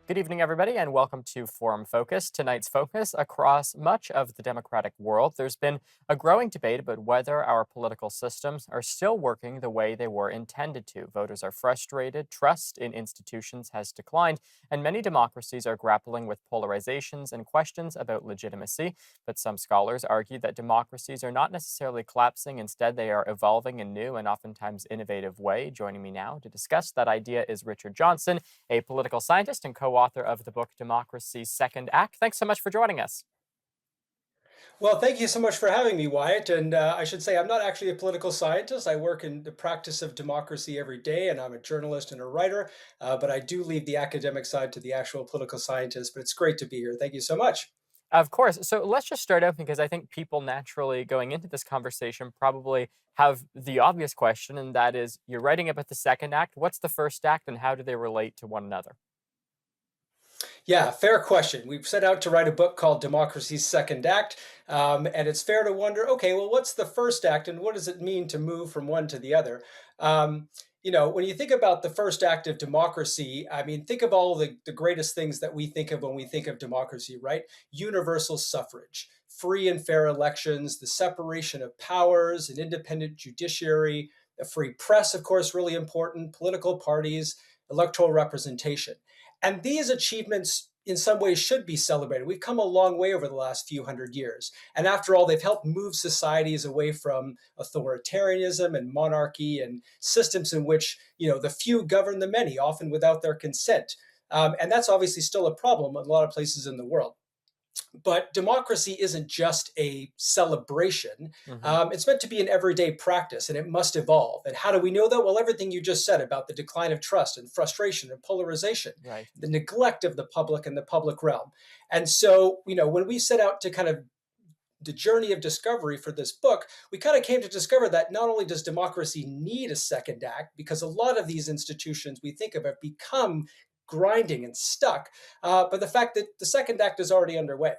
Good evening, everybody, and welcome to Forum Focus. Tonight's focus across much of the democratic world, there's been a growing debate about whether our political systems are still working the way they were intended to. Voters are frustrated, trust in institutions has declined, and many democracies are grappling with polarizations and questions about legitimacy. But some scholars argue that democracies are not necessarily collapsing, instead, they are evolving in new and oftentimes innovative way. Joining me now to discuss that idea is Richard Johnson, a political scientist and co-author of the book Democracy's Second Act. Thanks so much for joining us. Well, thank you so much for having me, Wyatt. And I should say, I'm not actually a political scientist. I work in the practice of democracy every day, and I'm a journalist and a writer. But I do leave the academic side to the actual political scientist. But it's great to be here. Thank you so much. Of course. So let's just start out because I think people naturally going into this conversation probably have the obvious question, and that is you're writing about the second act. What's the first act, and how do they relate to one another? Yeah, fair question. We've set out to write a book called Democracy's Second Act. And it's fair to wonder, okay, well, what's the first act and what does it mean to move from one to the other? When you think about the first act of democracy, I mean, think of all the greatest things that we think of when we think of democracy, right? Universal suffrage, free and fair elections, the separation of powers, an independent judiciary, a free press, of course, really important, political parties, electoral representation. And these achievements, in some ways, should be celebrated. We've come a long way over the last few hundred years. And after all, they've helped move societies away from authoritarianism and monarchy and systems in which, the few govern the many, often without their consent. And that's obviously still a problem in a lot of places in the world. But democracy isn't just a celebration. Hmm. It's meant to be an everyday practice and it must evolve. And how do we know that? Well, everything you just said about the decline of trust and frustration and polarization, Right. the neglect of the public and the public realm. And so, when we set out to kind of the journey of discovery for this book, we kind of came to discover that not only does democracy need a second act, because a lot of these institutions we think of have become grinding and stuck, but the fact that the second act is already underway.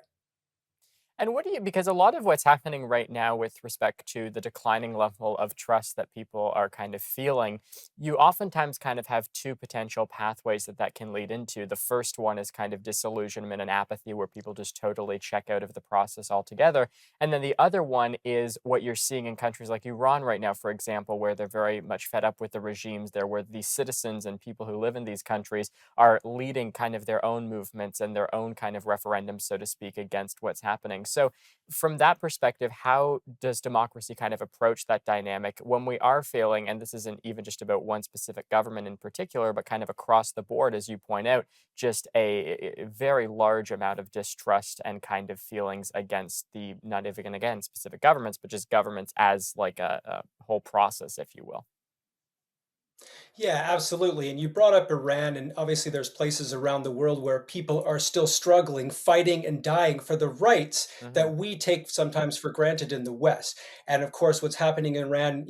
And what do you, because a lot of what's happening right now with respect to the declining level of trust that people are kind of feeling, you oftentimes kind of have two potential pathways that can lead into. The first one is kind of disillusionment and apathy, where people just totally check out of the process altogether. And then the other one is what you're seeing in countries like Iran right now, for example, where they're very much fed up with the regimes there, where the citizens and people who live in these countries are leading kind of their own movements and their own kind of referendums, so to speak, against what's happening. So, from that perspective, how does democracy kind of approach that dynamic when we are feeling, and this isn't even just about one specific government in particular, but kind of across the board, as you point out, just a very large amount of distrust and kind of feelings against the, not even again specific governments, but just governments as like a whole process, if you will. Yeah, absolutely. And you brought up Iran, and obviously there's places around the world where people are still struggling, fighting and dying for the rights Hmm. that we take sometimes for granted in the West. And of course, what's happening in Iran,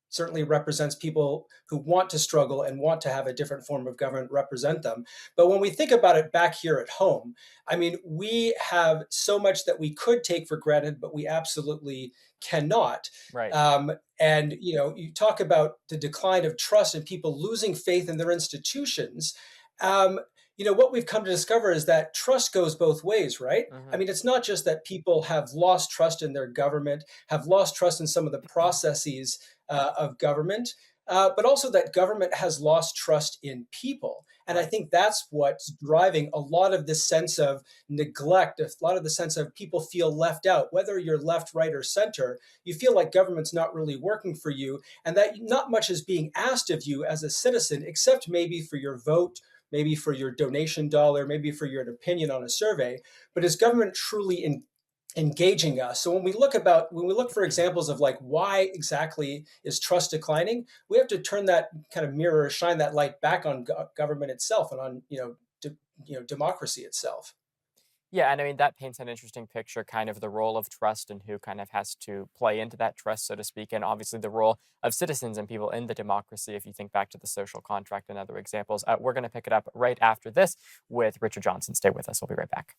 certainly represents people who want to struggle and want to have a different form of government represent them. But when we think about it back here at home, I mean, we have so much that we could take for granted, but we absolutely cannot. Right. And you talk about the decline of trust and people losing faith in their institutions. Um, what we've come to discover is that trust goes both ways, right? I Hmm. mean, it's not just that people have lost trust in their government, have lost trust in some of the processes of government, but also that government has lost trust in people. And I Right. think that's what's driving a lot of this sense of neglect, a lot of the sense of people feel left out, whether you're left, right, or center. You feel like government's not really working for you, and that not much is being asked of you as a citizen, except maybe for your vote, maybe for your donation dollar, maybe for your opinion on a survey. But is government truly engaging us? So when we look for examples of like why exactly is trust declining, we have to turn that kind of mirror, shine that light back on government itself and on democracy itself. Yeah, and I mean that paints an interesting picture, kind of the role of trust and who kind of has to play into that trust, so to speak, and obviously the role of citizens and people in the democracy. If you think back to the social contract and other examples, we're going to pick it up right after this with Richard Johnson. Stay with us; we'll be right back.